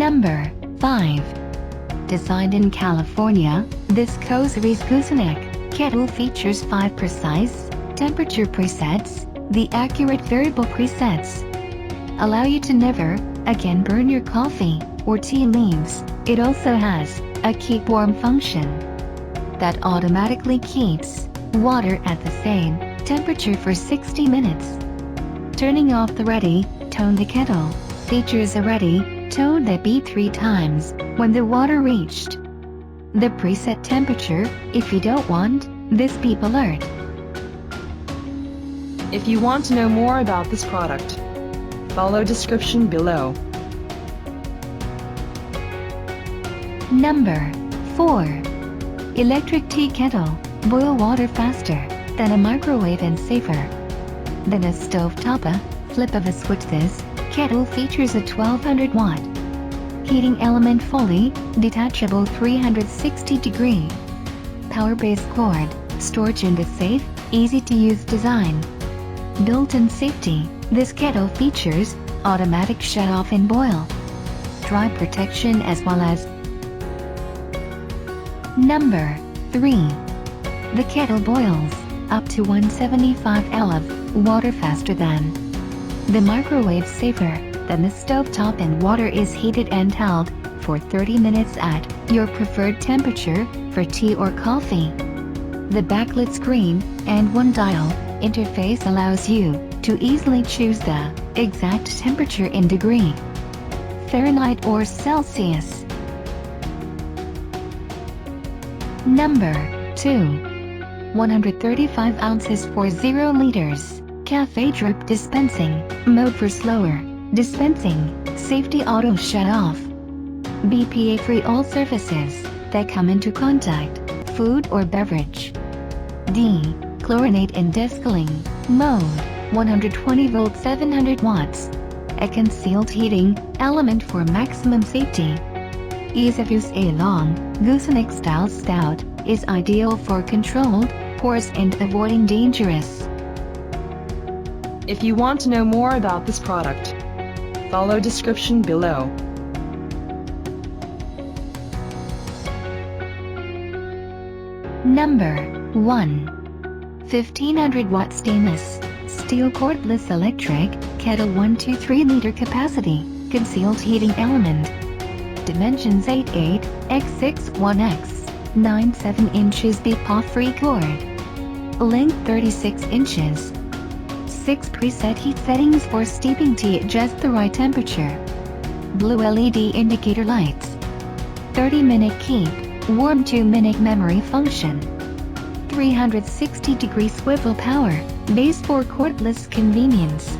Number 5. Designed in California, this COSORI's Gooseneck kettle features 5 precise temperature presets. The accurate variable presets allow you to never again burn your coffee or tea leaves. It also has a keep warm function that automatically keeps water at the same temperature for 60 minutes. Turning off the ready tone. The kettle features a ready tone that beep 3 times when the water reached the preset temperature. If you don't want this beep alert. If you want to know more about this product, follow description below. Number 4. Electric tea kettle. Boil water faster than a microwave and safer than a stovetop. Flip of a switch. This kettle features a 1200 watt heating element, fully detachable 360-degree power-based cord, storage in a safe, easy-to-use design. Built-in safety. This kettle features automatic shut-off and boil dry protection, as well as. Number 3. The kettle boils up to 175 L of water faster than the microwave, safer than the stovetop, and water is heated and held for 30 minutes at your preferred temperature for tea or coffee. The backlit screen and one dial interface allows you to easily choose the exact temperature in degree Fahrenheit or Celsius. Number 2. 135 ounces for 0 liters. Cafe drip dispensing mode for slower dispensing. Safety auto shut off. BPA free. All surfaces that come into contact, food or beverage. Chlorinate and descaling mode. 120 volts, 700 watts. A concealed heating element for maximum safety. Ease of use. A long Gooseneck style spout is ideal for controlled pours and avoiding dangerous. If you want to know more about this product, follow description below. Number 1. 1500 watt stainless steel cordless electric kettle. 123 liter capacity. Concealed heating element. Dimensions 88 x 61 x 97 inches. BPA free cord. Length 36 inches. 6 preset heat settings for steeping tea at just the right temperature. Blue LED indicator lights. 30-minute keep warm. 2-minute memory function. 360-degree swivel power base for cordless convenience.